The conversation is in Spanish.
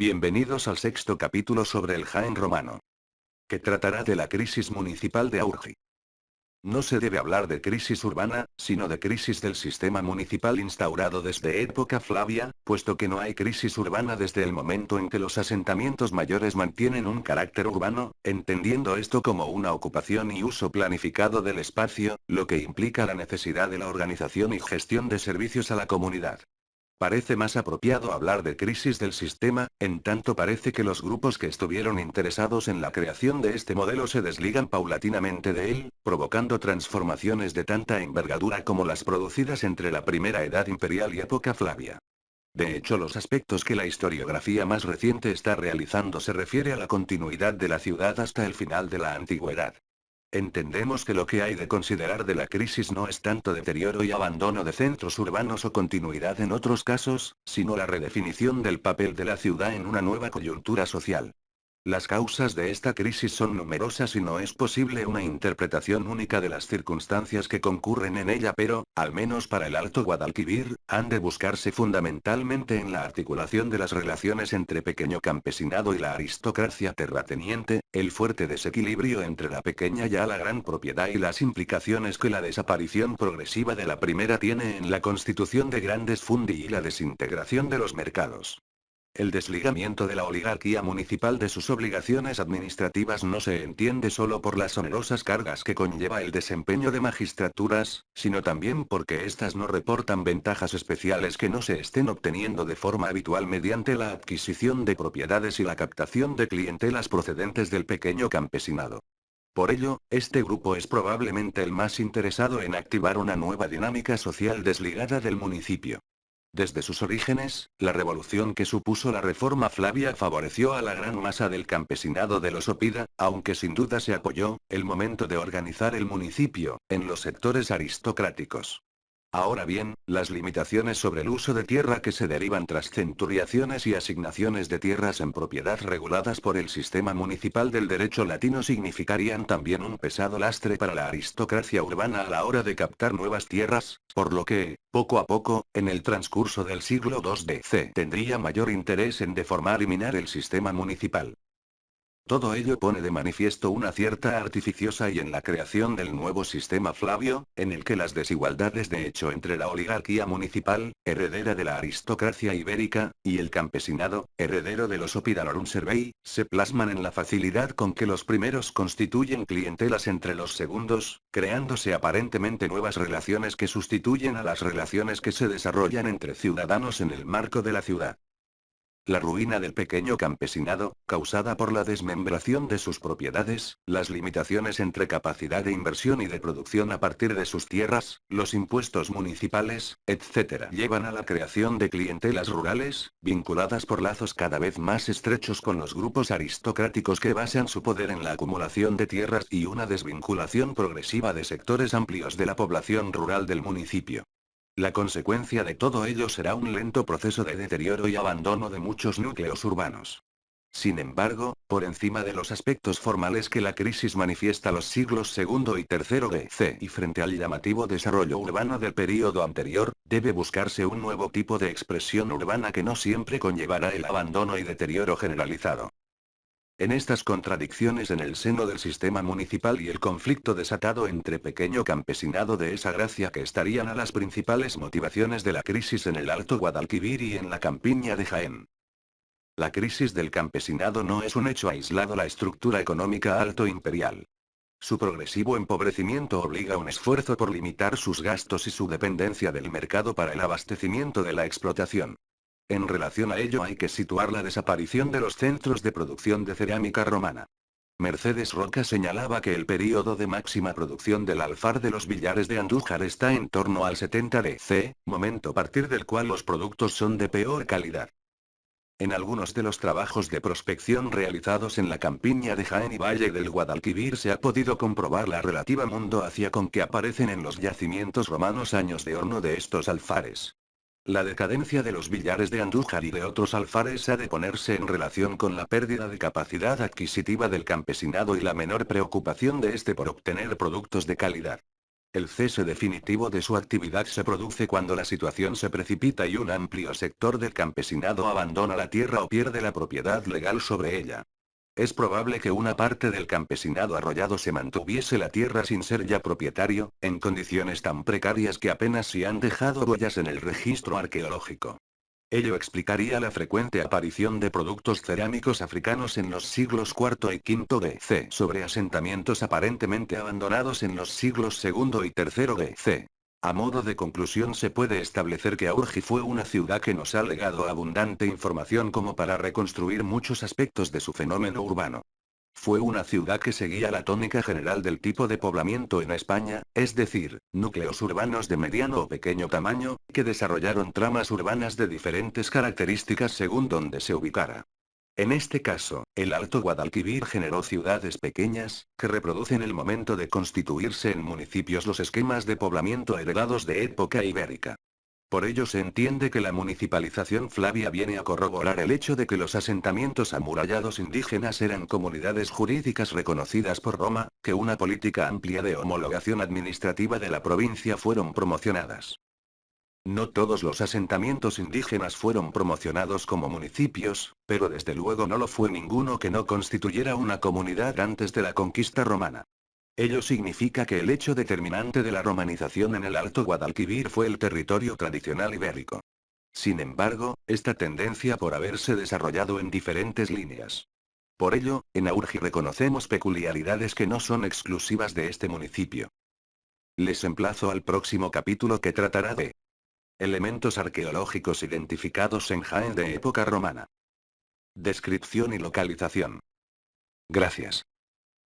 Bienvenidos al sexto capítulo sobre el Jaén romano, que tratará de la crisis municipal de Aurgi. No se debe hablar de crisis urbana, sino de crisis del sistema municipal instaurado desde época Flavia, puesto que no hay crisis urbana desde el momento en que los asentamientos mayores mantienen un carácter urbano, entendiendo esto como una ocupación y uso planificado del espacio, lo que implica la necesidad de la organización y gestión de servicios a la comunidad. Parece más apropiado hablar de crisis del sistema, en tanto parece que los grupos que estuvieron interesados en la creación de este modelo se desligan paulatinamente de él, provocando transformaciones de tanta envergadura como las producidas entre la Primera Edad Imperial y época Flavia. De hecho, los aspectos que la historiografía más reciente está realizando se refiere a la continuidad de la ciudad hasta el final de la antigüedad. Entendemos que lo que hay de considerar de la crisis no es tanto deterioro y abandono de centros urbanos o continuidad en otros casos, sino la redefinición del papel de la ciudad en una nueva coyuntura social. Las causas de esta crisis son numerosas y no es posible una interpretación única de las circunstancias que concurren en ella, pero, al menos para el Alto Guadalquivir, han de buscarse fundamentalmente en la articulación de las relaciones entre pequeño campesinado y la aristocracia terrateniente, el fuerte desequilibrio entre la pequeña y la gran propiedad y las implicaciones que la desaparición progresiva de la primera tiene en la constitución de grandes fundi y la desintegración de los mercados. El desligamiento de la oligarquía municipal de sus obligaciones administrativas no se entiende solo por las onerosas cargas que conlleva el desempeño de magistraturas, sino también porque éstas no reportan ventajas especiales que no se estén obteniendo de forma habitual mediante la adquisición de propiedades y la captación de clientelas procedentes del pequeño campesinado. Por ello, este grupo es probablemente el más interesado en activar una nueva dinámica social desligada del municipio. Desde sus orígenes, la revolución que supuso la reforma Flavia favoreció a la gran masa del campesinado de los Opida, aunque sin duda se apoyó, el momento de organizar el municipio, en los sectores aristocráticos. Ahora bien, las limitaciones sobre el uso de tierra que se derivan tras centuriaciones y asignaciones de tierras en propiedad reguladas por el sistema municipal del derecho latino significarían también un pesado lastre para la aristocracia urbana a la hora de captar nuevas tierras, por lo que, poco a poco, en el transcurso del siglo II DC tendría mayor interés en deformar y minar el sistema municipal. Todo ello pone de manifiesto una cierta artificiosa y en la creación del nuevo sistema Flavio, en el que las desigualdades de hecho entre la oligarquía municipal, heredera de la aristocracia ibérica, y el campesinado, heredero de los Opidalorum Servei, se plasman en la facilidad con que los primeros constituyen clientelas entre los segundos, creándose aparentemente nuevas relaciones que sustituyen a las relaciones que se desarrollan entre ciudadanos en el marco de la ciudad. La ruina del pequeño campesinado, causada por la desmembración de sus propiedades, las limitaciones entre capacidad de inversión y de producción a partir de sus tierras, los impuestos municipales, etc., llevan a la creación de clientelas rurales, vinculadas por lazos cada vez más estrechos con los grupos aristocráticos que basan su poder en la acumulación de tierras y una desvinculación progresiva de sectores amplios de la población rural del municipio. La consecuencia de todo ello será un lento proceso de deterioro y abandono de muchos núcleos urbanos. Sin embargo, por encima de los aspectos formales que la crisis manifiesta los siglos II y III DC y frente al llamativo desarrollo urbano del período anterior, debe buscarse un nuevo tipo de expresión urbana que no siempre conllevará el abandono y deterioro generalizado. En estas contradicciones en el seno del sistema municipal y el conflicto desatado entre pequeño campesinado de esa gracia que estarían a las principales motivaciones de la crisis en el Alto Guadalquivir y en la campiña de Jaén. La crisis del campesinado no es un hecho aislado la estructura económica alto imperial. Su progresivo empobrecimiento obliga a un esfuerzo por limitar sus gastos y su dependencia del mercado para el abastecimiento de la explotación. En relación a ello hay que situar la desaparición de los centros de producción de cerámica romana. Mercedes Roca señalaba que el período de máxima producción del alfar de los Villares de Andújar está en torno al 70 DC, momento a partir del cual los productos son de peor calidad. En algunos de los trabajos de prospección realizados en la campiña de Jaén y Valle del Guadalquivir se ha podido comprobar la relativa mundohacia con que aparecen en los yacimientos romanos años de horno de estos alfares. La decadencia de los Villares de Andújar y de otros alfares ha de ponerse en relación con la pérdida de capacidad adquisitiva del campesinado y la menor preocupación de este por obtener productos de calidad. El cese definitivo de su actividad se produce cuando la situación se precipita y un amplio sector del campesinado abandona la tierra o pierde la propiedad legal sobre ella. Es probable que una parte del campesinado arrollado se mantuviese la tierra sin ser ya propietario, en condiciones tan precarias que apenas si han dejado huellas en el registro arqueológico. Ello explicaría la frecuente aparición de productos cerámicos africanos en los siglos IV y V de sobre asentamientos aparentemente abandonados en los siglos II y III de. A modo de conclusión se puede establecer que Aurgi fue una ciudad que nos ha legado abundante información como para reconstruir muchos aspectos de su fenómeno urbano. Fue una ciudad que seguía la tónica general del tipo de poblamiento en España, es decir, núcleos urbanos de mediano o pequeño tamaño, que desarrollaron tramas urbanas de diferentes características según donde se ubicara. En este caso, el Alto Guadalquivir generó ciudades pequeñas, que reproducen el momento de constituirse en municipios los esquemas de poblamiento heredados de época ibérica. Por ello se entiende que la municipalización flavia viene a corroborar el hecho de que los asentamientos amurallados indígenas eran comunidades jurídicas reconocidas por Roma, que una política amplia de homologación administrativa de la provincia fueron promocionadas. No todos los asentamientos indígenas fueron promocionados como municipios, pero desde luego no lo fue ninguno que no constituyera una comunidad antes de la conquista romana. Ello significa que el hecho determinante de la romanización en el Alto Guadalquivir fue el territorio tradicional ibérico. Sin embargo, esta tendencia por haberse desarrollado en diferentes líneas. Por ello, en Aurgi reconocemos peculiaridades que no son exclusivas de este municipio. Les emplazo al próximo capítulo que tratará de elementos arqueológicos identificados en Jaén de época romana. Descripción y localización. Gracias.